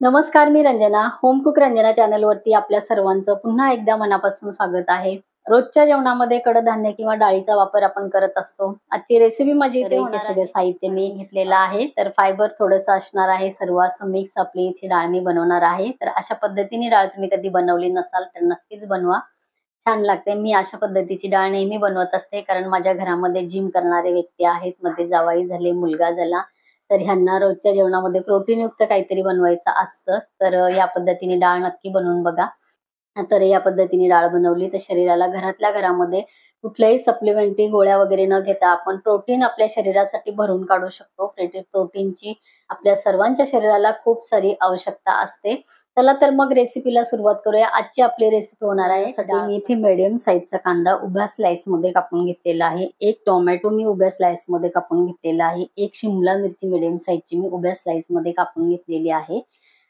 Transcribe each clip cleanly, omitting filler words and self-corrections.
नमस्कार, मी Ranjana. Home cook Ranjana चॅनलवरती आपल्या सर्वांचं पुन्हा एकदा मनापासून स्वागत आहे. रोजच्या जेवणामध्ये कडधान्य किंवा डाळीचा वापर आपण करत असतो. आजची रेसिपी माझी इथे होणार आहे. सगळे साहित्य मी घेतलेलं आहे. तर फायबर थोडंसं असणार आहे. सर्व असं मिक्स आपली इथे डाळ मी बनवणार आहे. तर अशा पद्धतीने डाळ तुम्ही कधी बनवली नसाल तर नक्कीच बनवा. छान लागते. मी अशा पद्धतीची डाळ नेहमी बनवत असते, कारण माझ्या घरामध्ये जिम करणारे व्यक्ती आहेत. मध्ये जावई झाले, मुलगा झाला. तर ह्यांना रोजच्या जेवणामध्ये प्रोटीनयुक्त काहीतरी बनवायचं असतं. तर या पद्धतीने डाळ नक्की बनवून बघा. तर या पद्धतीने डाळ बनवली तर शरीराला घरातल्या घरामध्ये कुठल्याही सप्लिमेंटरी गोळ्या वगैरे न घेता आपण प्रोटीन आपल्या शरीरासाठी भरून काढू शकतो. प्रोटीनची आपल्या सर्वांच्या शरीराला खूप सारी आवश्यकता असते. चला तर मग रेसिपीला सुरुवात करूया. आजची आपली रेसिपी होणार आहे. साठी मी इथे मीडियम साईजचा कांदा उभ्या स्लाइस मध्ये कापून घेतलेला आहे. एक टोमॅटो मी उभ्या स्लाइस मध्ये कापून घेतलेला आहे. एक शिमला मिरची मीडियम साईजची मी उभ्या स्लाइस मध्ये कापून घेतलेली आहे.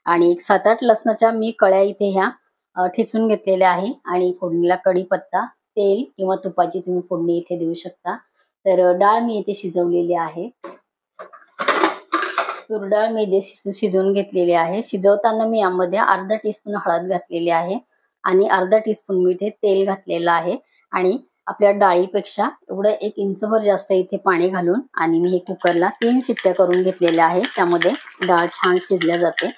आणि एक 7-8 लसणाच्या मी कळ्या इथे ह्या ठेचून घेतलेल्या आहे. आणि फोडणीला कढीपत्ता, तेल किंवा तुपाची तुम्ही फोडणी इथे देऊ शकता. तर डाळ मी इथे शिजवलेली आहे. तूर डाळ मी इथे शिजवून घेतलेली आहे. शिजवताना मी यामध्ये अर्धा टीस्पून हळद घातलेली आहे आणि अर्धा टीस्पून मी इथे तेल घातलेलं आहे. आणि आपल्या डाळीपेक्षा एवढं 1 इंचभर जास्त इथे पाणी घालून आणि मी हे कुकरला 3 शिट्ट्या करून घेतलेल्या आहे. त्यामध्ये डाळ छान शिजल्या जाते.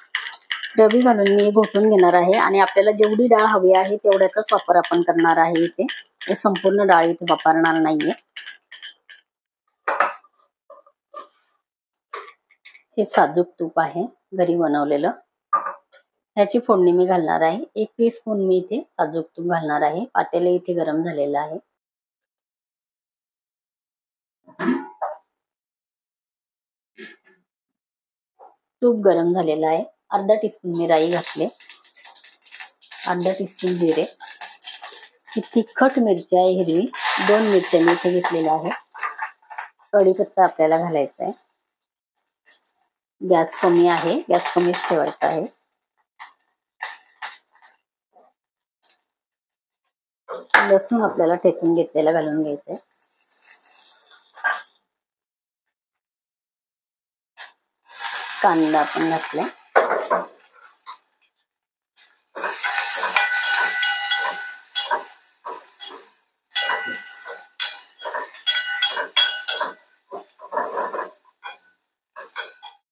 रवी घालून मी घोटून घेणार आहे आणि आपल्याला जेवढी डाळ हवी आहे तेवढ्याचाच वापर आपण करणार आहे इथे. हे संपूर्ण डाळ इथे वापरणार नाहीये. हे साजूक तूप आहे घरी बनवलेलं. ह्याची फोडणी मी घालणार आहे. 1 टीस्पून मी इथे साजूक तूप घालणार आहे. पातेले इथे गरम झालेलं आहे. तूप गरम झालेलं आहे. अर्धा टीस्पून मी राई घातले. अर्धा टीस्पून जिरे. ही तिखट मिरची आहे हिरवी. 2 मिरच्या मी इथे घेतलेल्या आहे. कढीपत्ता आपल्याला घालायचा आहे. गॅस कमी आहे. गॅस कमीच ठेवायचा आहे. लसूण आपल्याला ठेचून घेतलेला घालून घ्यायचंय. कांदा आपण घातलाय.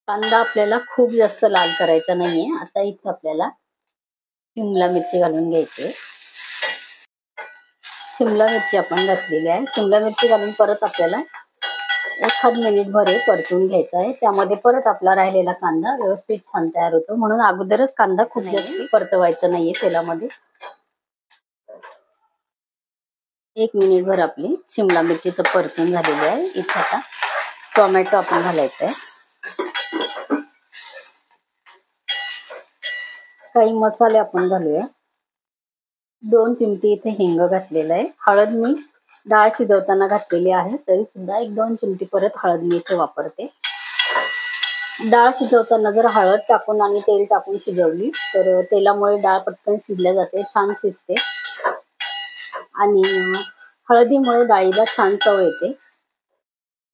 कांदा आपल्याला खूप जास्त लाल करायचा नाहीये. आता इथे आपल्याला शिमला मिरची घालून घ्यायची. शिमला मिरची आपण घातलेली आहे. शिमला मिरची घालून परत आपल्याला 1 मिनिट भर हे परतून घ्यायचा आहे. त्यामध्ये परत आपला राहिलेला कांदा व्यवस्थित छान तयार होतो. म्हणून अगोदरच कांदा खूप जास्त परतवायचा नाहीये तेलामध्ये. 1 मिनिट भर आपली शिमला मिरची तर परतून झालेली आहे. इथे आता टोमॅटो आपण घालायचा आहे. काही मसाले आपण घालूया. 2 चिमटी इथे हिंग घातलेला आहे. हळद मी डाळ शिजवताना घातलेली आहे, तरी सुद्धा 1-2 चिमटी परत हळद मी इथे वापरते. डाळ शिजवताना जर हळद टाकून आणि तेल टाकून शिजवली तर तेलामुळे डाळ पटकन शिजल्या जाते, छान शिजते. आणि हळदीमुळे डाळीला छान चव येते.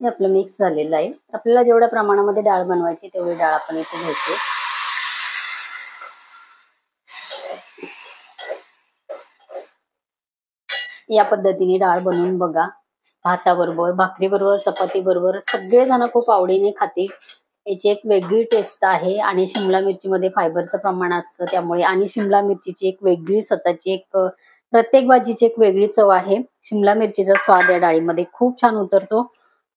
हे आपलं मिक्स झालेलं आहे. आपल्याला जेवढ्या प्रमाणामध्ये डाळ बनवायची तेवढी डाळ आपण इथे घ्यायची. या पद्धतीने डाळ बनवून बघा. भाताबरोबर, भाकरीबरोबर, चपातीबरोबर सगळेजण खूप आवडीने खातील. याची एक वेगळी टेस्ट आहे आणि शिमला मिरचीमध्ये फायबरचं प्रमाण असतं त्यामुळे, आणि शिमला मिरचीची एक वेगळी स्वतःची एक प्रत्येक भाजीची एक वेगळी चव आहे. शिमला मिरचीचा स्वाद या डाळीमध्ये खूप छान उतरतो.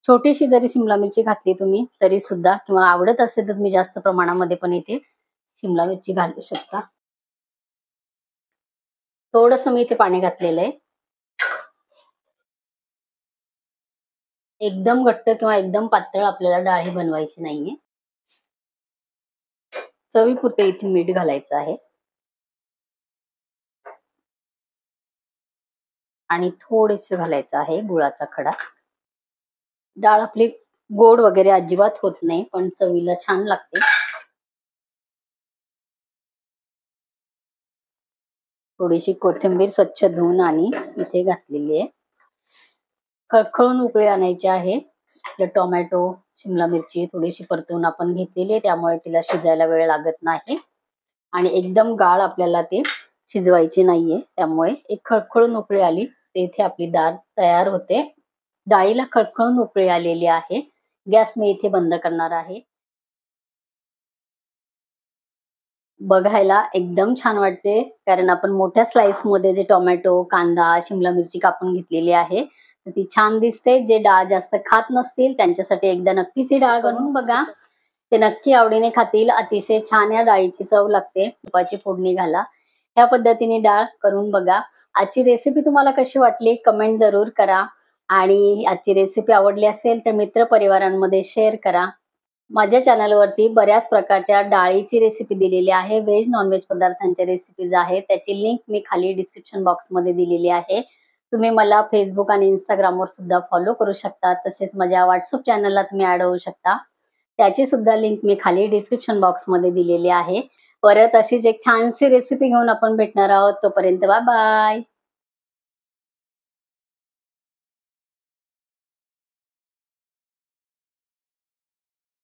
छोटीशी जरी शिमला मिरची घातली तुम्ही तरी सुद्धा, किंवा आवडत असेल तर तुम्ही जास्त प्रमाणामध्ये पण इथे शिमला मिरची घालू शकता. थोडंसं मी इथे पाणी घातलेलं आहे. एकदम घट्ट किंवा एकदम पातळ आपल्याला डाळ बनवायची नाहीये. चवीपुरते इथे मीठ घालायचं आहे आणि थोडेसे घालायचं आहे गुळाचा खडा. डाळ आपली गोड वगैरे अजिबात होत नाही, पण चवीला छान लागते. थोडीशी कोथिंबीर स्वच्छ धुवून आणि इथे घातलेली आहे. खळखळून उकळी आणायची आहे. टोमॅटो, शिमला मिरची थोडीशी परतून आपण घेतलेली आहे, त्यामुळे तिला शिजायला वेळ लागत नाही. आणि एकदम गाळ आपल्याला ते शिजवायची नाहीये. त्यामुळे एक खळखळून उकळी आली ते इथे आपली डाळ तयार होते. डाळीला खळखळून उकळी आलेली आहे. गॅस मी इथे बंद करणार आहे. बघायला एकदम छान वाटते, कारण आपण मोठ्या स्लाइसमध्ये जे टोमॅटो, कांदा, शिमला मिरची कापून घेतलेली आहे. तर ती छान दिसते. जे डाळ जास्त खात नसतील त्यांच्यासाठी एकदा नक्कीच ही डाळ बनवून बघा. ते नक्की आवडीने खातील. अतिशय छान या डाळीची चव लागते. तुपाची फोडणी घाला. ह्या पद्धतीने डाळ करून बघा. आजची रेसिपी तुम्हाला कशी वाटली कमेंट जरूर करा आणि आजची रेसिपी आवडली असेल तर मित्रपरिवारांमध्ये शेअर करा. माझ्या चॅनलवरती बऱ्याच प्रकारच्या डाळीची रेसिपी दिलेली आहे. व्हेज, नॉन-व्हेज पदार्थांच्या रेसिपीज आहेत. त्याची लिंक मी खाली डिस्क्रिप्शन बॉक्समध्ये दिलेली आहे. तुम्ही मला Facebook आणि Instagramवर सुद्धा फॉलो करू शकता. तसेच माझ्या WhatsApp चॅनलला तुम्ही ॲड होऊ शकता. त्याची सुद्धा लिंक मी खाली डिस्क्रिप्शन बॉक्समध्ये दिलेली आहे. परत अशीच एक छानशी रेसिपी घेऊन आपण भेटणार आहोत. तोपर्यंत बाय बाय.